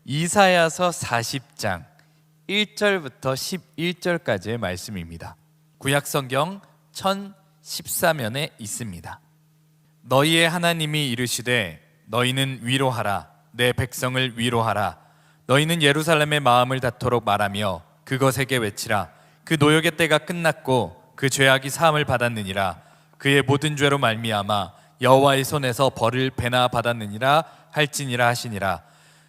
이사야서 40장 1절부터 11절까지의 말씀입니다. 구약성경 1014면에 있습니다. 너희의 하나님이 이르시되 너희는 위로하라, 내 백성을 위로하라. 너희는 예루살렘의 마음을 닿도록 말하며 그것에게 외치라. 그 노역의 때가 끝났고 그 죄악이 사함을 받았느니라. 그의 모든 죄로 말미암아 여호와의 손에서 벌을 배나 받았느니라 할지니라 하시니라.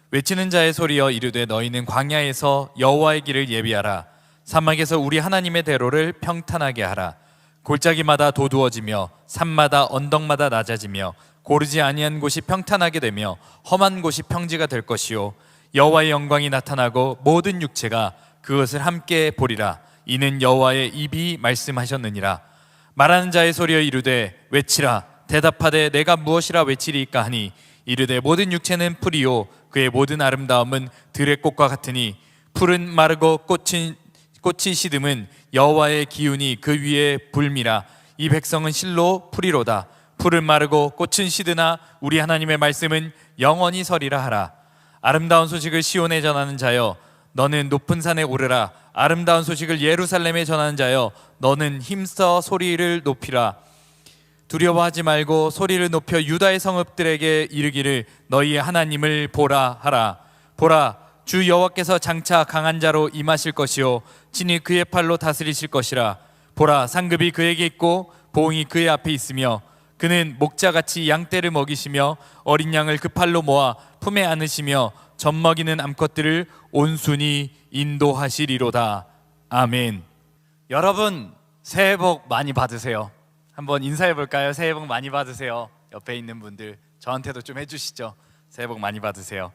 외치는 자의 소리여 이르되 너희는 광야에서 여호와의 길을 예비하라. 사막에서 우리 하나님의 대로를 평탄하게 하라. 골짜기마다 도두어지며 산마다 언덕마다 낮아지며 고르지 아니한 곳이 평탄하게 되며 험한 곳이 평지가 될 것이요 여호와의 영광이 나타나고 모든 육체가 그것을 함께 보리라. 이는 여호와의 입이 말씀하셨느니라. 말하는 자의 소리여 이르되 외치라. 대답하되 내가 무엇이라 외치리이까 하니 이르되 모든 육체는 풀이요 그의 모든 아름다움은 들의 꽃과 같으니 풀은 마르고 꽃이 시듬은 여호와의 기운이 그 위에 불미라. 이 백성은 실로 풀이로다. 풀은 마르고 꽃은 시드나 우리 하나님의 말씀은 영원히 서리라 하라. 아름다운 소식을 시온에 전하는 자여 너는 높은 산에 오르라. 아름다운 소식을 예루살렘에 전하는 자여 너는 힘써 소리를 높이라. 두려워하지 말고 소리를 높여 유다의 성읍들에게 이르기를 너희의 하나님을 보라 하라. 보라, 주 여호와께서 장차 강한 자로 임하실 것이요 친히 그의 팔로 다스리실 것이라. 보라, 상급이 그에게 있고 보응이 그의 앞에 있으며 그는 목자같이 양떼를 먹이시며 어린 양을 그 팔로 모아 품에 안으시며 젖먹이는 암컷들을 온순히 인도하시리로다. 아멘. 여러분 새해 복 많이 받으세요. 한번 인사해 볼까요? 새해 복 많이 받으세요. 옆에 있는 분들 저한테도 좀 해주시죠. 새해 복 많이 받으세요.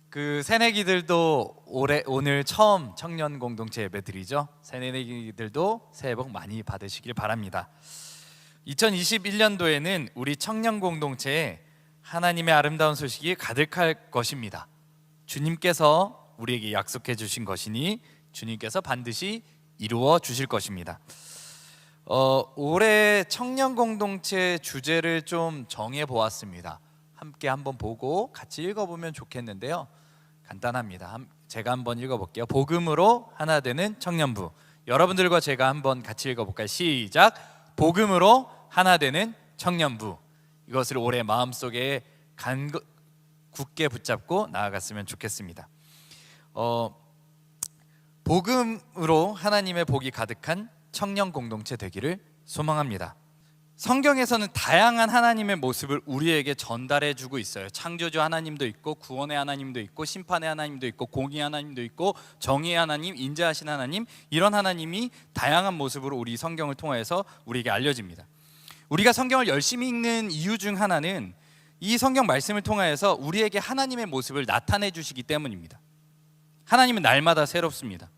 그 새내기들도 오늘 처음 청년 공동체 예배 드리죠. 새내기들도 새해 복 많이 받으시길 바랍니다. 2021년도에는 우리 청년 공동체에 하나님의 아름다운 소식이 가득할 것입니다. 주님께서 우리에게 약속해 주신 것이니 주님께서 반드시 이루어 주실 것입니다. 올해 청년 공동체 주제를 좀 정해 보았습니다. 함께 한번 보고 같이 읽어보면 좋겠는데요. 간단합니다. 제가 한번 읽어볼게요. 복음으로 하나 되는 청년부. 여러분들과 제가 한번 같이 읽어볼까요? 시작. 복음으로 하나 되는 청년부. 이것을 올해 마음속에 굳게 붙잡고 나아갔으면 좋겠습니다. 복음으로 하나님의 복이 가득한 청년 공동체 되기를 소망합니다. 성경에서는 다양한 하나님의 모습을 우리에게 전달해 주고 있어요. 창조주 하나님도 있고 구원의 하나님도 있고 심판의 하나님도 있고 공의의 하나님도 있고 정의의 하나님, 인자하신 하나님, 이런 하나님이 다양한 모습으로 우리 성경을 통해서 우리에게 알려집니다. 우리가 성경을 열심히 읽는 이유 중 하나는 이 성경 말씀을 통하여서 우리에게 하나님의 모습을 나타내 주시기 때문입니다. 하나님은 날마다 새롭습니다.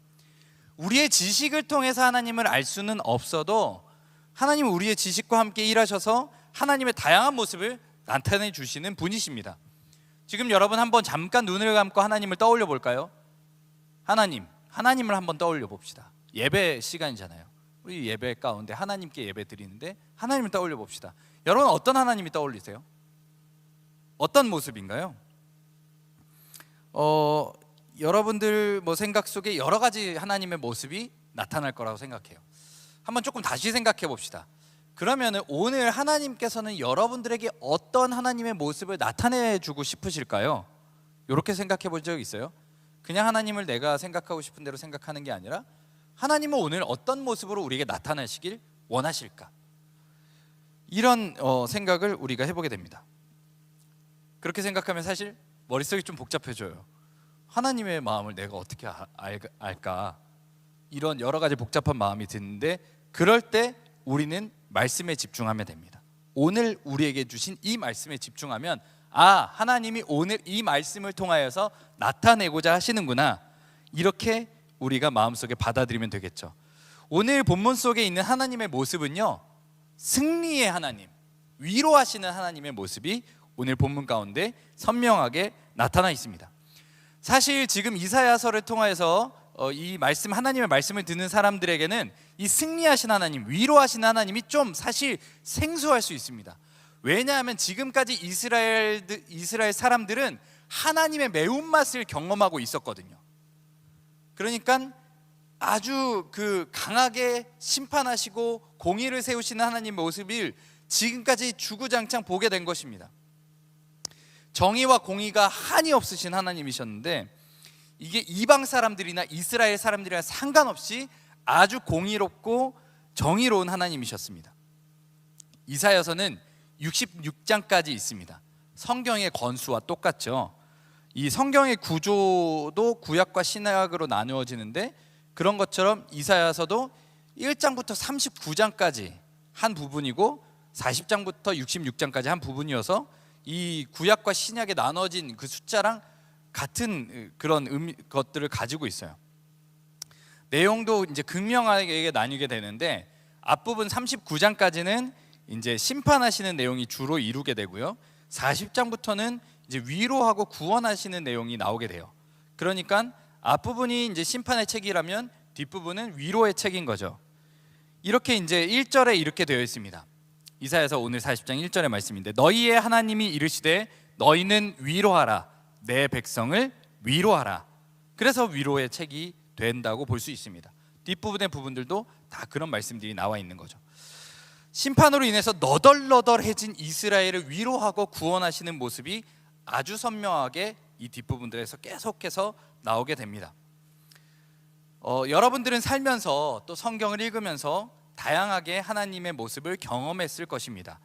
우리의 지식을 통해서 하나님을 알 수는 없어도 하나님은 우리의 지식과 함께 일하셔서 하나님의 다양한 모습을 나타내 주시는 분이십니다. 지금 여러분 한번 잠깐 눈을 감고 하나님을 떠올려 볼까요? 하나님을 한번 떠올려 봅시다. 예배 시간이잖아요. 우리 예배 가운데 하나님께 예배 드리는데 하나님을 떠올려 봅시다. 여러분 어떤 하나님이 떠올리세요? 어떤 모습인가요? 여러분들 생각 속에 여러 가지 하나님의 모습이 나타날 거라고 생각해요. 한번 조금 다시 생각해 봅시다. 그러면 오늘 하나님께서는 여러분들에게 어떤 하나님의 모습을 나타내 주고 싶으실까요? 이렇게 생각해 본 적 있어요? 그냥 하나님을 내가 생각하고 싶은 대로 생각하는 게 아니라 하나님은 오늘 어떤 모습으로 우리에게 나타나시길 원하실까? 이런 생각을 우리가 해보게 됩니다. 그렇게 생각하면 사실 머릿속이 좀 복잡해져요. 하나님의 마음을 내가 어떻게 알까? 이런 여러 가지 복잡한 마음이 드는데 그럴 때 우리는 말씀에 집중하면 됩니다. 오늘 우리에게 주신 이 말씀에 집중하면 하나님이 오늘 이 말씀을 통하여서 나타내고자 하시는구나, 이렇게 우리가 마음속에 받아들이면 되겠죠. 오늘 본문 속에 있는 하나님의 모습은요, 승리의 하나님, 위로하시는 하나님의 모습이 오늘 본문 가운데 선명하게 나타나 있습니다. 사실 지금 이사야서를 통해서 이 말씀, 하나님의 말씀을 듣는 사람들에게는 이 승리하신 하나님, 위로하신 하나님이 좀 사실 생소할 수 있습니다. 왜냐하면 지금까지 이스라엘 사람들은 하나님의 매운맛을 경험하고 있었거든요. 그러니까 아주 그 강하게 심판하시고 공의를 세우시는 하나님의 모습을 지금까지 주구장창 보게 된 것입니다. 정의와 공의가 한이 없으신 하나님이셨는데 이게 이방 사람들이나 이스라엘 사람들이랑 상관없이 아주 공의롭고 정의로운 하나님이셨습니다. 이사야서는 66장까지 있습니다. 성경의 건수와 똑같죠. 이 성경의 구조도 구약과 신약으로 나누어지는데 그런 것처럼 이사야서도 1장부터 39장까지 한 부분이고 40장부터 66장까지 한 부분이어서 이 구약과 신약에 나눠진 그 숫자랑 같은 그런 것들을 가지고 있어요. 내용도 이제 극명하게 나뉘게 되는데 앞부분 39장까지는 이제 심판하시는 내용이 주로 이루게 되고요. 40장부터는 이제 위로하고 구원하시는 내용이 나오게 돼요. 그러니까 앞부분이 이제 심판의 책이라면 뒷부분은 위로의 책인 거죠. 이렇게 이제 1절에 이렇게 되어 있습니다. 이사야서 오늘 40장 1절의 말씀인데 너희의 하나님이 이르시되 너희는 위로하라 내 백성을 위로하라. 그래서 위로의 책이 된다고 볼 수 있습니다. 뒷부분의 부분들도 다 그런 말씀들이 나와 있는 거죠. 심판으로 인해서 너덜너덜해진 이스라엘을 위로하고 구원하시는 모습이 아주 선명하게 이 뒷부분들에서 계속해서 나오게 됩니다. 여러분들은 살면서 또 성경을 읽으면서 다양하게 하나님의 모습을 경험했을 것입니다.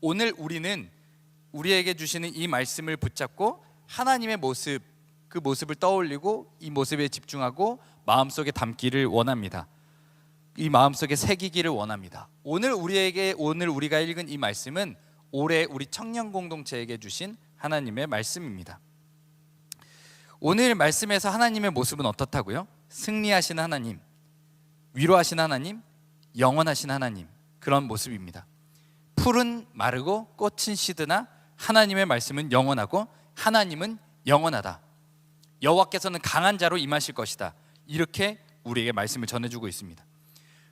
오늘 우리는 우리에게 주시는 이 말씀을 붙잡고 하나님의 모습, 그 모습을 떠올리고 이 모습에 집중하고 마음속에 담기를 원합니다. 이 마음속에 새기기를 원합니다. 오늘 우리가 읽은 이 말씀은 올해 우리 청년 공동체에게 주신 하나님의 말씀입니다. 오늘 말씀에서 하나님의 모습은 어떻다고요? 승리하신 하나님, 위로하신 하나님, 영원하신 하나님, 그런 모습입니다. 풀은 마르고 꽃은 시드나 하나님의 말씀은 영원하고 하나님은 영원하다. 여호와께서는 강한 자로 임하실 것이다. 이렇게 우리에게 말씀을 전해주고 있습니다.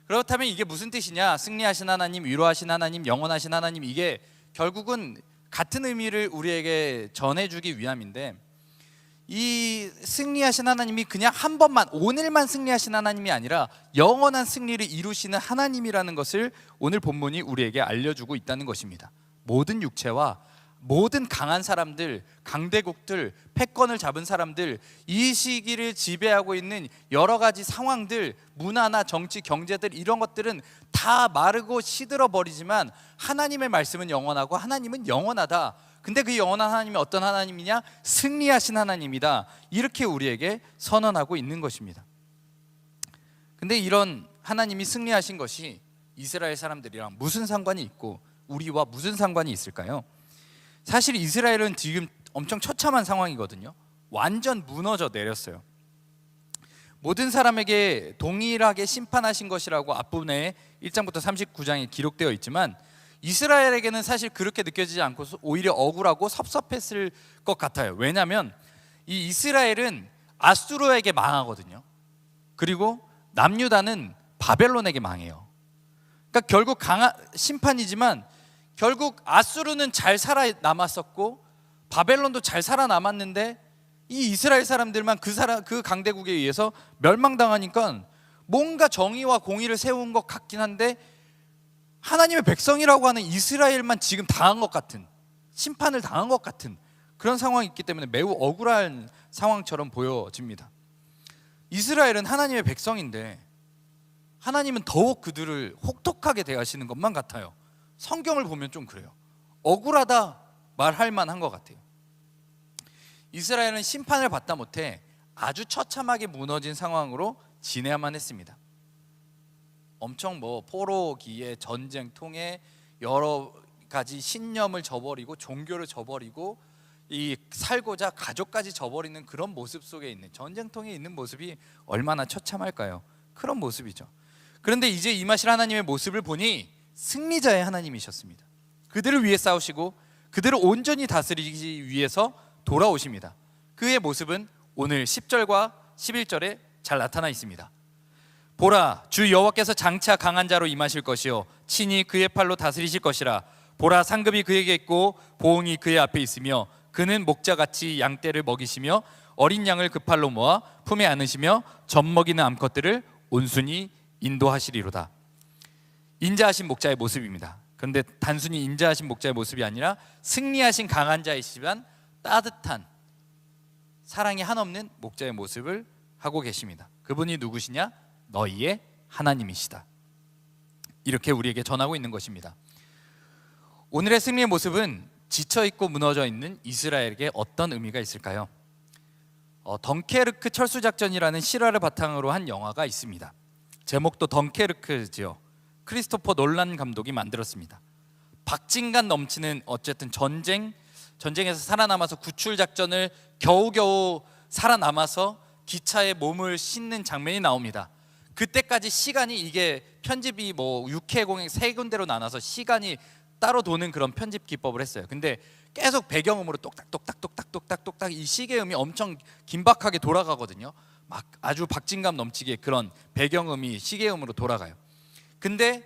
그렇다면 이게 무슨 뜻이냐? 승리하신 하나님, 위로하신 하나님, 영원하신 하나님, 이게 결국은 같은 의미를 우리에게 전해주기 위함인데 이 승리하신 하나님이 그냥 한 번만, 오늘만 승리하신 하나님이 아니라 영원한 승리를 이루시는 하나님이라는 것을 오늘 본문이 우리에게 알려주고 있다는 것입니다. 모든 육체와 모든 강한 사람들, 강대국들, 패권을 잡은 사람들, 이 시기를 지배하고 있는 여러 가지 상황들, 문화나 정치, 경제들, 이런 것들은 다 마르고 시들어 버리지만 하나님의 말씀은 영원하고 하나님은 영원하다. 근데 그 영원한 하나님이 어떤 하나님이냐? 승리하신 하나님이다. 이렇게 우리에게 선언하고 있는 것입니다. 근데 이런 하나님이 승리하신 것이 이스라엘 사람들이랑 무슨 상관이 있고 우리와 무슨 상관이 있을까요? 사실 이스라엘은 지금 엄청 처참한 상황이거든요. 완전 무너져 내렸어요. 모든 사람에게 동일하게 심판하신 것이라고 앞부분에 1장부터 39장에 기록되어 있지만 이스라엘에게는 사실 그렇게 느껴지지 않고 오히려 억울하고 섭섭했을 것 같아요. 왜냐하면 이 이스라엘은 아수르에게 망하거든요. 그리고 남유다는 바벨론에게 망해요. 그러니까 결국 심판이지만 결국 아수르는 잘 살아남았었고 바벨론도 잘 살아남았는데 이 이스라엘 사람들만 그 강대국에 의해서 멸망당하니까 뭔가 정의와 공의를 세운 것 같긴 한데 하나님의 백성이라고 하는 이스라엘만 지금 당한 것 같은, 심판을 당한 것 같은 그런 상황이 있기 때문에 매우 억울한 상황처럼 보여집니다. 이스라엘은 하나님의 백성인데 하나님은 더욱 그들을 혹독하게 대하시는 것만 같아요. 성경을 보면 좀 그래요. 억울하다 말할 만한 것 같아요. 이스라엘은 심판을 받다 못해 아주 처참하게 무너진 상황으로 지내야만 했습니다. 엄청 포로기에 전쟁 통해 여러 가지 신념을 저버리고 종교를 저버리고 이 살고자 가족까지 저버리는 그런 모습 속에 있는, 전쟁통에 있는 모습이 얼마나 처참할까요? 그런 모습이죠. 그런데 이제 임하실 하나님의 모습을 보니 승리자의 하나님이셨습니다. 그들을 위해 싸우시고 그들을 온전히 다스리기 위해서 돌아오십니다. 그의 모습은 오늘 10절과 11절에 잘 나타나 있습니다. 보라, 주 여호와께서 장차 강한 자로 임하실 것이요 친히 그의 팔로 다스리실 것이라. 보라, 상급이 그에게 있고 보응이 그의 앞에 있으며 그는 목자같이 양떼를 먹이시며 어린 양을 그 팔로 모아 품에 안으시며 젖 먹이는 암컷들을 온순히 인도하시리로다. 인자하신 목자의 모습입니다. 그런데 단순히 인자하신 목자의 모습이 아니라 승리하신 강한 자이시지만 따뜻한 사랑이 한없는 목자의 모습을 하고 계십니다. 그분이 누구시냐? 너희의 하나님이시다. 이렇게 우리에게 전하고 있는 것입니다. 오늘의 승리의 모습은 지쳐있고 무너져 있는 이스라엘에게 어떤 의미가 있을까요? 덩케르크 철수작전이라는 실화를 바탕으로 한 영화가 있습니다. 제목도 덩케르크지요. 크리스토퍼 놀란 감독이 만들었습니다. 박진감 넘치는 어쨌든 전쟁에서 살아남아서 구출 작전을 겨우겨우 살아남아서 기차에 몸을 싣는 장면이 나옵니다. 그때까지 시간이 이게 편집이 뭐 6회 공행 3군데로 나눠서 시간이 따로 도는 그런 편집 기법을 했어요. 근데 계속 배경음으로 똑딱똑딱똑딱똑딱똑딱 이 시계음이 엄청 긴박하게 돌아가거든요. 막 아주 박진감 넘치게 그런 배경음이 시계음으로 돌아가요. 근데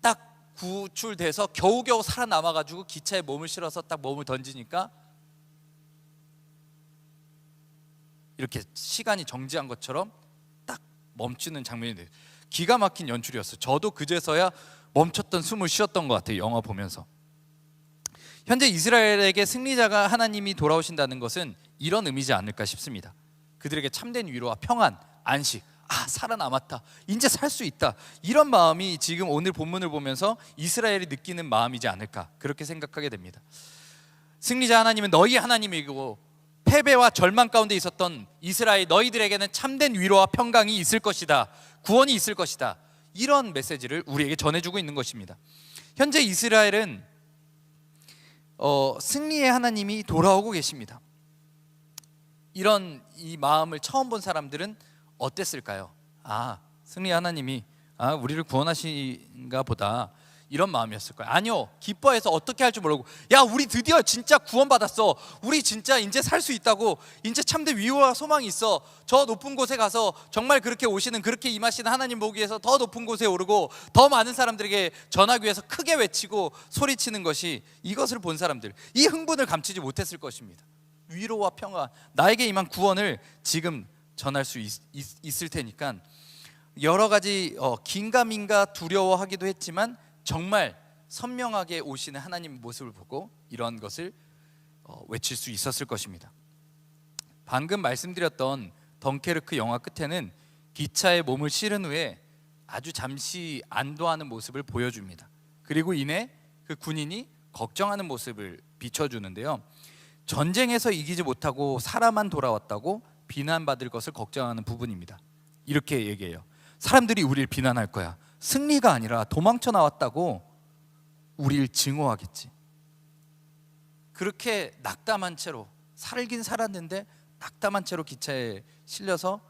딱 구출돼서 겨우겨우 살아남아가지고 기차에 몸을 실어서 딱 몸을 던지니까 이렇게 시간이 정지한 것처럼 딱 멈추는 장면이 돼요. 기가 막힌 연출이었어요. 저도 그제서야 멈췄던 숨을 쉬었던 것 같아요. 영화 보면서. 현재 이스라엘에게 승리자가 하나님이 돌아오신다는 것은 이런 의미지 않을까 싶습니다. 그들에게 참된 위로와 평안, 안식, 살아남았다, 이제 살 수 있다, 이런 마음이 지금 오늘 본문을 보면서 이스라엘이 느끼는 마음이지 않을까, 그렇게 생각하게 됩니다. 승리자 하나님은 너희 하나님이고 패배와 절망 가운데 있었던 이스라엘 너희들에게는 참된 위로와 평강이 있을 것이다, 구원이 있을 것이다, 이런 메시지를 우리에게 전해주고 있는 것입니다. 현재 이스라엘은 승리의 하나님이 돌아오고 계십니다. 이런 이 마음을 처음 본 사람들은 어땠을까요? 승리의 하나님이 우리를 구원하신가 보다, 이런 마음이었을 거예요. 아니요, 기뻐해서 어떻게 할 줄 모르고, 야 우리 드디어 진짜 구원받았어, 우리 진짜 이제 살 수 있다고, 이제 참된 위로와 소망이 있어, 저 높은 곳에 가서 정말 그렇게 오시는, 그렇게 임하시는 하나님 보기 위해서 더 높은 곳에 오르고 더 많은 사람들에게 전하기 위해서 크게 외치고 소리치는 것이, 이것을 본 사람들, 이 흥분을 감추지 못했을 것입니다. 위로와 평화, 나에게 임한 구원을 지금 전할 수 있을 테니까 여러 가지 긴가민가 두려워하기도 했지만 정말 선명하게 오시는 하나님의 모습을 보고 이런 것을 외칠 수 있었을 것입니다. 방금 말씀드렸던 덩케르크 영화 끝에는 기차에 몸을 실은 후에 아주 잠시 안도하는 모습을 보여줍니다. 그리고 이내 그 군인이 걱정하는 모습을 비춰주는데요, 전쟁에서 이기지 못하고 살아만 돌아왔다고 비난받을 것을 걱정하는 부분입니다. 이렇게 얘기해요. 사람들이 우리를 비난할 거야. 승리가 아니라 도망쳐 나왔다고 우리를 증오하겠지. 그렇게 낙담한 채로, 살긴 살았는데 낙담한 채로 기차에 실려서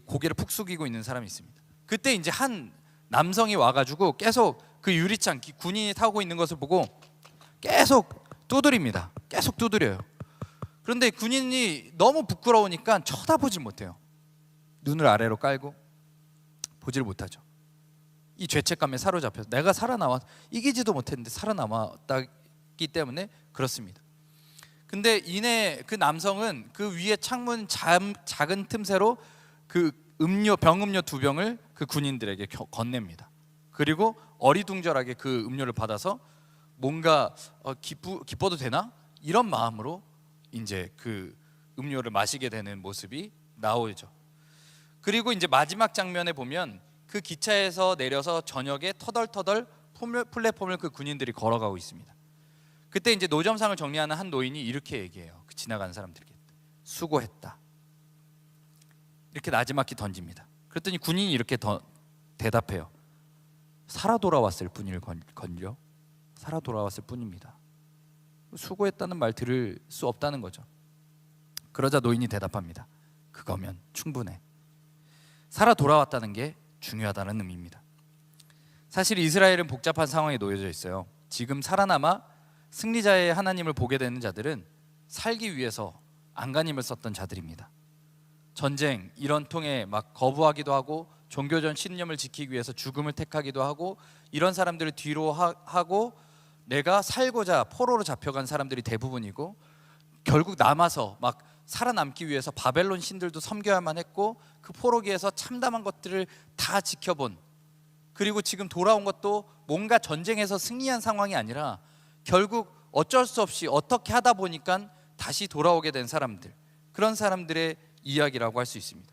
고개를 푹 숙이고 있는 사람이 있습니다. 그때 이제 한 남성이 와가지고 계속 그 유리창, 군인이 타고 있는 것을 보고 계속 두드립니다. 계속 두드려요. 그런데 군인이 너무 부끄러우니까 쳐다보지 못해요. 눈을 아래로 깔고 보지를 못하죠. 이 죄책감에 사로잡혀서 내가 살아남아, 이기지도 못했는데 살아남았기 때문에 그렇습니다. 근데 이내 그 남성은 그 위에 창문 작은 틈새로 그 병음료 2병을 그 군인들에게 건넵니다. 그리고 어리둥절하게 그 음료를 받아서 뭔가 기뻐도 되나? 이런 마음으로 이제 그 음료를 마시게 되는 모습이 나오죠. 그리고 이제 마지막 장면에 보면 그 기차에서 내려서 저녁에 터덜터덜 플랫폼을 그 군인들이 걸어가고 있습니다. 그때 이제 노점상을 정리하는 한 노인이 이렇게 얘기해요. 그 지나가는 사람들에게 수고했다, 이렇게 나지막히 던집니다. 그랬더니 군인이 이렇게 대답해요. 살아 돌아왔을 뿐일걸요. 살아 돌아왔을 뿐입니다. 수고했다는 말 들을 수 없다는 거죠. 그러자 노인이 대답합니다. 그거면 충분해. 살아 돌아왔다는 게 중요하다는 의미입니다. 사실 이스라엘은 복잡한 상황에 놓여져 있어요. 지금 살아남아 승리자의 하나님을 보게 되는 자들은 살기 위해서 안간힘을 썼던 자들입니다. 전쟁 이런 통에 막 거부하기도 하고 종교적 신념을 지키기 위해서 죽음을 택하기도 하고, 이런 사람들을 뒤로 하고 내가 살고자 포로로 잡혀간 사람들이 대부분이고, 결국 남아서 막 살아남기 위해서 바벨론 신들도 섬겨야만 했고 그 포로기에서 참담한 것들을 다 지켜본, 그리고 지금 돌아온 것도 뭔가 전쟁에서 승리한 상황이 아니라 결국 어쩔 수 없이 어떻게 하다 보니까 다시 돌아오게 된 사람들, 그런 사람들의 이야기라고 할 수 있습니다.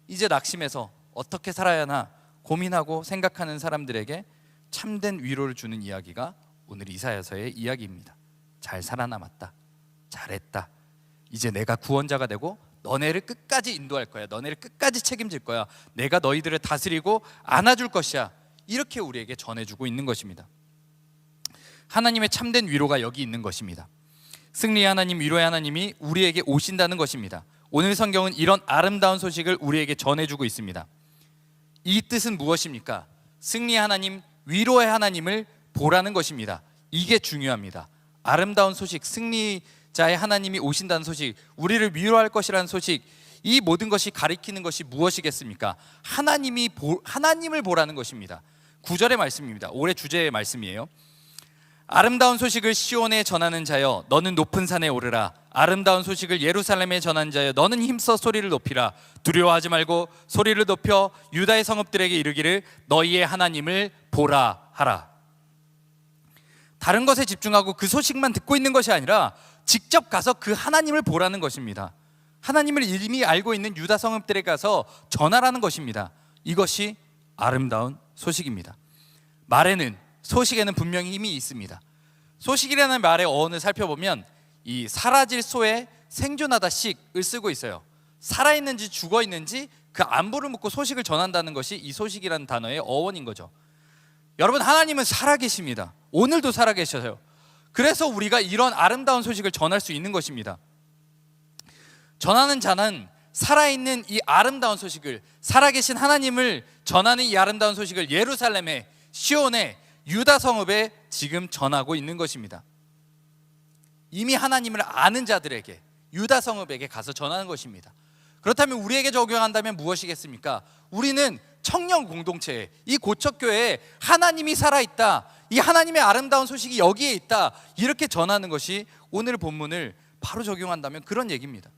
이제 낙심해서 어떻게 살아야 하나 고민하고 생각하는 사람들에게 참된 위로를 주는 이야기가 오늘 이사야서의 이야기입니다. 잘 살아남았다, 잘했다, 이제 내가 구원자가 되고 너네를 끝까지 인도할 거야, 너네를 끝까지 책임질 거야, 내가 너희들을 다스리고 안아줄 것이야, 이렇게 우리에게 전해주고 있는 것입니다. 하나님의 참된 위로가 여기 있는 것입니다. 승리의 하나님, 위로의 하나님이 우리에게 오신다는 것입니다. 오늘 성경은 이런 아름다운 소식을 우리에게 전해주고 있습니다. 이 뜻은 무엇입니까? 승리의 하나님, 위로의 하나님을 보라는 것입니다. 이게 중요합니다. 아름다운 소식, 승리자의 하나님이 오신다는 소식, 우리를 위로할 것이라는 소식, 이 모든 것이 가리키는 것이 무엇이겠습니까? 하나님을 보라는 것입니다. 9절의 말씀입니다. 올해 주제의 말씀이에요. 아름다운 소식을 시온에 전하는 자여 너는 높은 산에 오르라. 아름다운 소식을 예루살렘에 전하는 자여 너는 힘써 소리를 높이라. 두려워하지 말고 소리를 높여 유다의 성읍들에게 이르기를 너희의 하나님을 보라 하라. 다른 것에 집중하고 그 소식만 듣고 있는 것이 아니라 직접 가서 그 하나님을 보라는 것입니다. 하나님을 이미 알고 있는 유다 성읍들에 가서 전하라는 것입니다. 이것이 아름다운 소식입니다. 말에는, 소식에는 분명히 힘이 있습니다. 소식이라는 말의 어원을 살펴보면 이 사라질 소에 생존하다 식을 쓰고 있어요. 살아있는지 죽어있는지 그 안부를 묻고 소식을 전한다는 것이 이 소식이라는 단어의 어원인 거죠. 여러분, 하나님은 살아계십니다. 오늘도 살아계셔요. 그래서 우리가 이런 아름다운 소식을 전할 수 있는 것입니다. 전하는 자는 살아있는 이 아름다운 소식을, 살아계신 하나님을 전하는 이 아름다운 소식을 예루살렘에, 시온에, 유다 성읍에 지금 전하고 있는 것입니다. 이미 하나님을 아는 자들에게, 유다 성읍에게 가서 전하는 것입니다. 그렇다면 우리에게 적용한다면 무엇이겠습니까? 우리는 청년 공동체에, 이 고척교회에 하나님이 살아있다, 이 하나님의 아름다운 소식이 여기에 있다, 이렇게 전하는 것이 오늘 본문을 바로 적용한다면 그런 얘기입니다.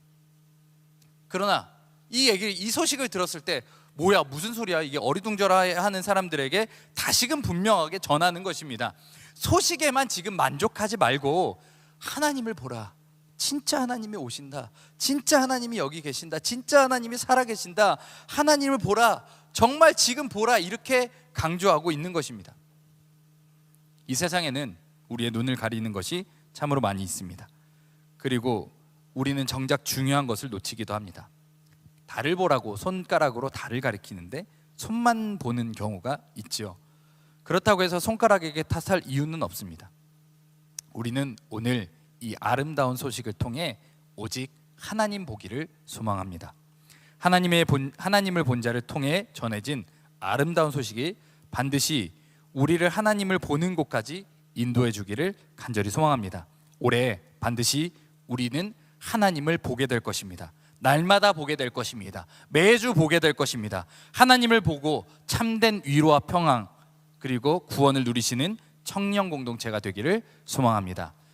그러나 이 소식을 들었을 때 뭐야, 무슨 소리야, 이게 어리둥절하는 사람들에게 다시금 분명하게 전하는 것입니다. 소식에만 지금 만족하지 말고 하나님을 보라. 진짜 하나님이 오신다, 진짜 하나님이 여기 계신다, 진짜 하나님이 살아계신다, 하나님을 보라, 정말 지금 보라, 이렇게 강조하고 있는 것입니다. 이 세상에는 우리의 눈을 가리는 것이 참으로 많이 있습니다. 그리고 우리는 정작 중요한 것을 놓치기도 합니다. 달을 보라고 손가락으로 달을 가리키는데 손만 보는 경우가 있죠. 그렇다고 해서 손가락에게 탓할 이유는 없습니다. 우리는 오늘 이 아름다운 소식을 통해 오직 하나님 보기를 소망합니다. 하나님을 본 자를 통해 전해진 아름다운 소식이 반드시 우리를 하나님을 보는 곳까지 인도해 주기를 간절히 소망합니다. 올해 반드시 우리는 하나님을 보게 될 것입니다. 날마다 보게 될 것입니다. 매주 보게 될 것입니다. 하나님을 보고 참된 위로와 평안, 그리고 구원을 누리시는 청년 공동체가 되기를 소망합니다.